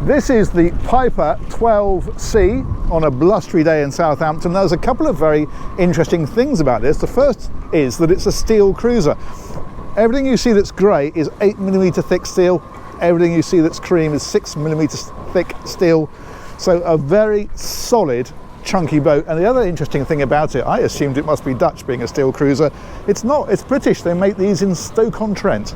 This is the Piper 12C on a blustery day in Southampton. There's a couple of very interesting things about this. The first is that it's a steel cruiser. Everything you see that's grey is 8mm thick steel. Everything you see that's cream is 6mm thick steel. So a very solid, chunky boat. And the other interesting thing about it, I assumed it must be Dutch being a steel cruiser. It's not, it's British. They make these in Stoke-on-Trent.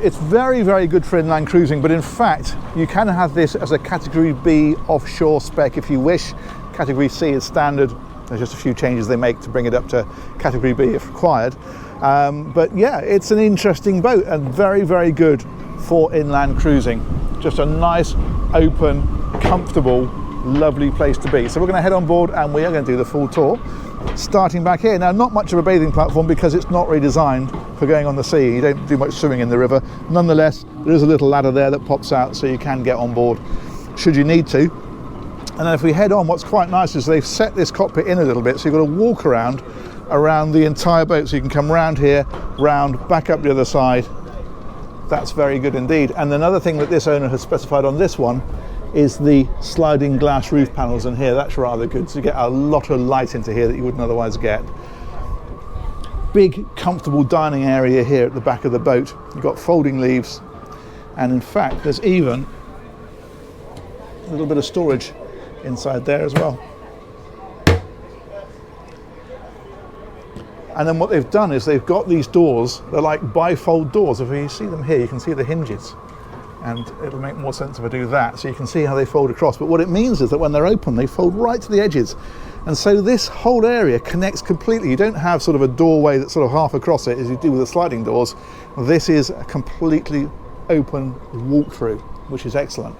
It's very, very good for inland cruising, but in fact, you can have this as a Category B offshore spec if you wish. Category C is standard. There's just a few changes they make to bring it up to Category B if required. But yeah, it's an interesting boat and very, very good for inland cruising. Just a nice, open, comfortable, lovely place to be. So we're going to head on board and we are going to do the full tour. Starting back here. Now, not much of a bathing platform because it's not really designed for going on the sea. You don't do much swimming in the river. Nonetheless, there is a little ladder there that pops out so you can get on board should you need to. And then if we head on, what's quite nice is they've set this cockpit in a little bit, so you've got to walk around the entire boat, so you can come round here, round, back up the other side. That's very good indeed. And another thing that this owner has specified on this one is the sliding glass roof panels in here. That's rather good, so you get a lot of light into here that you wouldn't otherwise get. Big comfortable dining area here at the back of the boat. You've got folding leaves, and in fact there's even a little bit of storage inside there as well. And then what they've done is they've got these doors, they're like bifold doors. If you see them here, you can see the hinges. And it'll make more sense if I do that, so you can see how they fold across. But what it means is that when they're open, they fold right to the edges. And so this whole area connects completely. You don't have sort of a doorway that's sort of half across it as you do with the sliding doors. This is a completely open walk-through, which is excellent.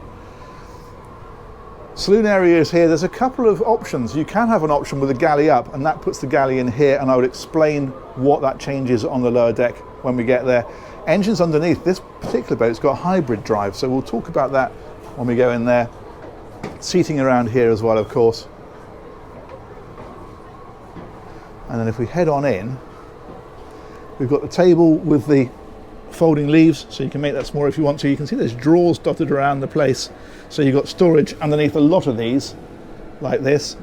Saloon area is here. There's a couple of options. You can have an option with a galley up, and that puts the galley in here, and I would explain what that changes on the lower deck when we get there. Engines underneath. This particular boat's got hybrid drive, so we'll talk about that when we go in there. Seating around here as well, of course. And then if we head on in, we've got the table with the folding leaves, so you can make that smaller if you want to. You can see there's drawers dotted around the place, so you've got storage underneath a lot of these, like this.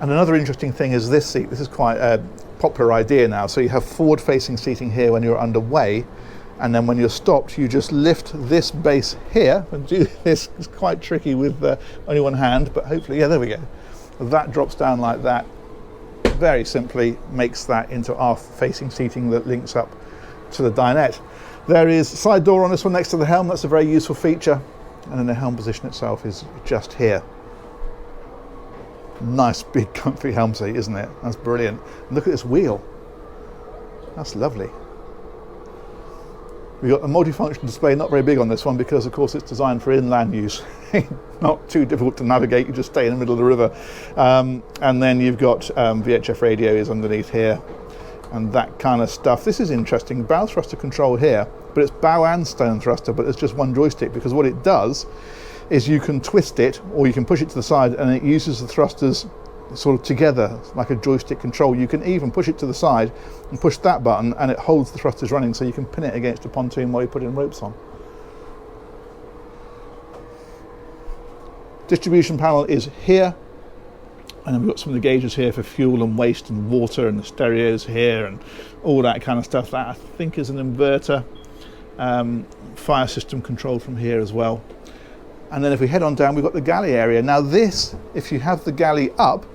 And another interesting thing is this seat. This is quite a popular idea now. So you have forward-facing seating here when you're underway, and then when you're stopped, you just lift this base here and do this. It's quite tricky with only one hand, but hopefully, yeah, there we go. That drops down like that. Very simply makes that into aft-facing seating that links up to the dinette. There is side door on this one next to the helm. That's a very useful feature. And then the helm position itself is just here. Nice big comfy helm seat, isn't it? That's brilliant. And look at this wheel. That's lovely. We've got a multifunction display, not very big on this one because of course it's designed for inland use. Not too difficult to navigate, you just stay in the middle of the river. And then you've got VHF radio is underneath here and that kind of stuff. This is interesting, bow thruster control here, but it's bow and stern thruster, but it's just one joystick, because what it does is you can twist it or you can push it to the side and it uses the thrusters sort of together like a joystick control. You can even push it to the side and push that button and it holds the thrusters running, so you can pin it against a pontoon while you put in ropes on. Distribution panel is here, and then we've got some of the gauges here for fuel and waste and water, and the stereos here and all that kind of stuff. That I think is an inverter. Fire system control from here as well. And then if we head on down, we've got the galley area. Now this, if you have the galley up,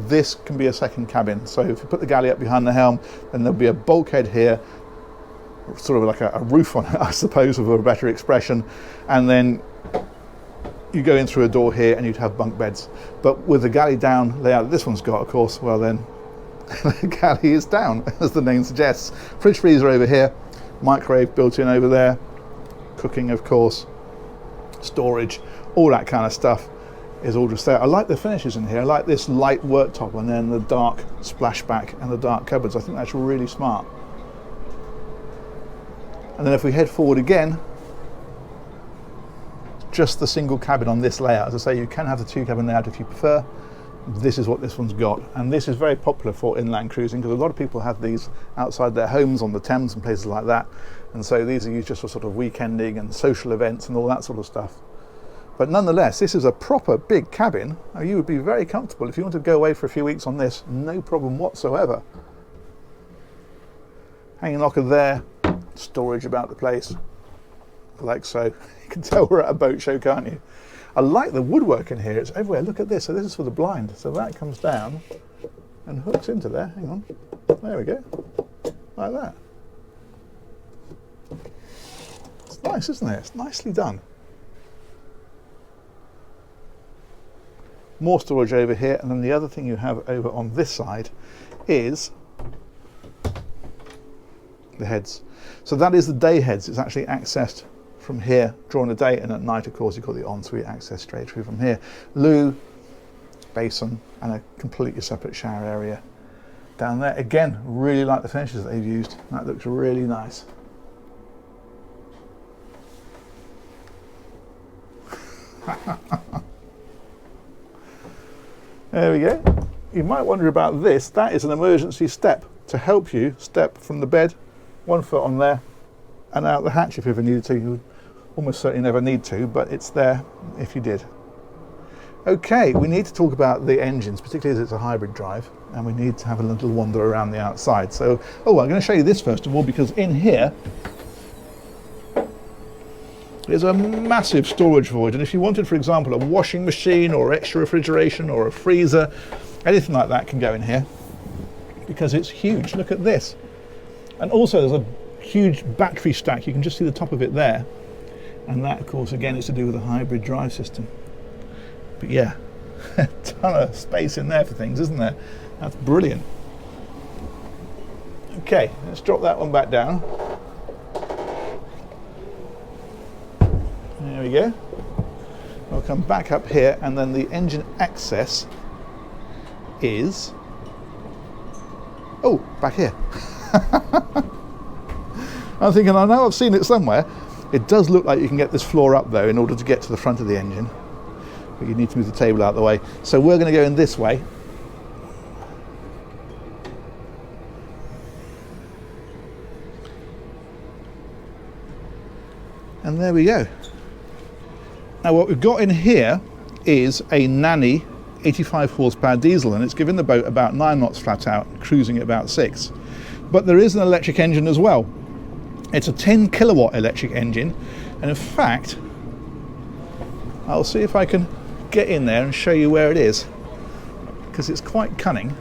this can be a second cabin. So if you put the galley up behind the helm, then there'll be a bulkhead here, sort of like a roof on it, I suppose, with a better expression. And then you go in through a door here and you'd have bunk beds. But with the galley down layout that this one's got, of course, well then, the galley is down, as the name suggests. Fridge freezer over here, microwave built in over there, cooking, of course, storage, all that kind of stuff is all just there. I like the finishes in here. I like this light worktop and then the dark splashback and the dark cupboards. I think that's really smart. And then if we head forward again, just the single cabin on this layout. As I say, you can have the two cabin layout if you prefer, this is what this one's got. And this is very popular for inland cruising because a lot of people have these outside their homes on the Thames and places like that. And so these are used just for sort of weekending and social events and all that sort of stuff. But nonetheless, this is a proper big cabin. You would be very comfortable if you wanted to go away for a few weeks on this, no problem whatsoever. Hanging locker there, storage about the place, like so. You can tell we're at a boat show, can't you? I like the woodwork in here, it's everywhere. Look at this, so this is for the blind. So that comes down and hooks into there, hang on. There we go, like that. It's nice, isn't it? It's nicely done. More storage over here, and then the other thing you have over on this side is the heads. So that is the day heads. It's actually accessed from here during the day, and at night, of course, you've got the ensuite access straight through from here. Loo, basin, and a completely separate shower area down there. Again, really like the finishes that they've used. That looks really nice. There we go. You might wonder about this. That is an emergency step to help you step from the bed, 1 foot on there, and out the hatch if you ever needed to. You would almost certainly never need to, but it's there if you did. Okay, we need to talk about the engines, particularly as it's a hybrid drive, and we need to have a little wander around the outside. So, I'm going to show you this first of all, because in here there's a massive storage void, and if you wanted, for example, a washing machine or extra refrigeration or a freezer, anything like that can go in here because it's huge. Look at this. And also there's a huge battery stack. You can just see the top of it there. And that, of course, again, is to do with a hybrid drive system. But yeah, a ton of space in there for things, isn't there? That's brilliant. Okay, let's drop that one back down. There we go. I'll come back up here, and then the engine access is, oh, back here. I'm thinking, I know I've seen it somewhere. It does look like you can get this floor up though in order to get to the front of the engine, but you need to move the table out of the way. So we're going to go in this way. And there we go. Now what we've got in here is a Nanny 85 horsepower diesel, and it's giving the boat about 9 knots flat out, cruising at about 6. But there is an electric engine as well. It's a 10 kilowatt electric engine, and in fact, I'll see if I can get in there and show you where it is, because it's quite cunning.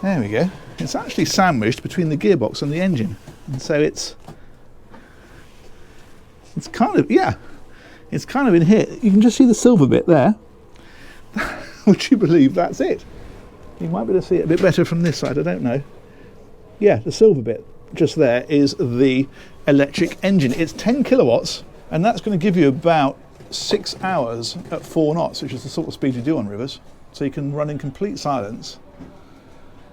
There we go. It's actually sandwiched between the gearbox and the engine, and so it's kind of, yeah, it's kind of in here. You can just see the silver bit there. Would you believe that's it? You might be able to see it a bit better from this side, I don't know. Yeah, the silver bit just there is the electric engine. It's 10 kilowatts, and that's going to give you about 6 hours at 4 knots, which is the sort of speed you do on rivers. So you can run in complete silence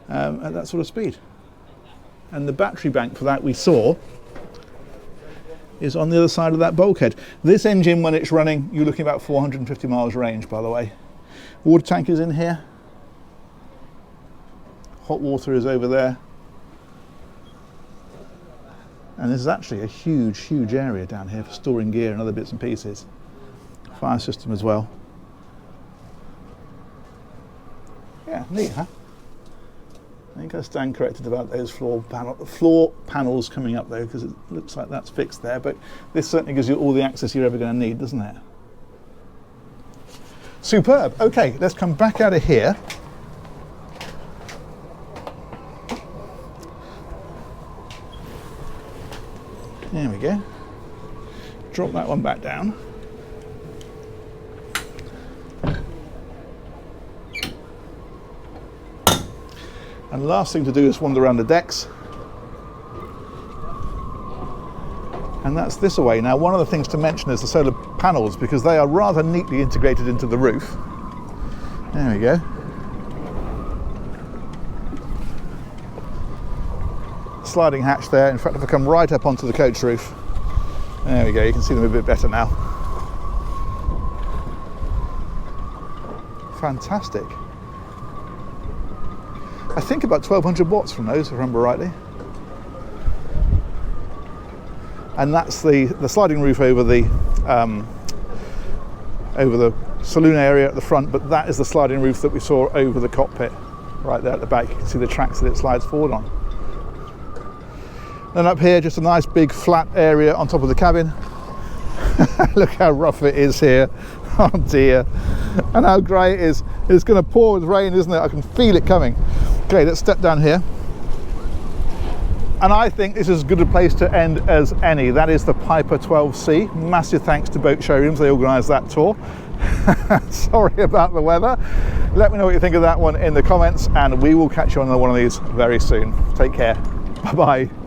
at that sort of speed. And the battery bank for that we saw is on the other side of that bulkhead. This engine, when it's running, you're looking about 450 miles range, by the way. Water tank is in here. Hot water is over there. And this is actually a huge, huge area down here for storing gear and other bits and pieces. Fire system as well. Yeah, neat, huh? I think I stand corrected about those floor panels coming up though, because it looks like that's fixed there, but this certainly gives you all the access you're ever going to need, doesn't it? Superb. Okay, let's come back out of here. There we go. Drop that one back down. And the last thing to do is wander around the decks. And that's this away. Now, one of the things to mention is the solar panels, because they are rather neatly integrated into the roof. There we go. sliding hatch there. In fact, if I come right up onto the coach roof, there we go, you can see them a bit better now. Fantastic. I think about 1200 watts from those, if I remember rightly. And that's the sliding roof over the saloon area at the front, but that is the sliding roof that we saw over the cockpit right there at the back. You can see the tracks that it slides forward on. Then up here, just a nice big flat area on top of the cabin. Look how rough it is here. Oh dear. And how grey it is. It's going to pour with rain, isn't it? I can feel it coming. Okay, let's step down here. And I think this is as good a place to end as any. That is the Piper 12C. Massive thanks to Boat Showrooms, they organised that tour. Sorry about the weather. Let me know what you think of that one in the comments, and we will catch you on another one of these very soon. Take care. Bye-bye.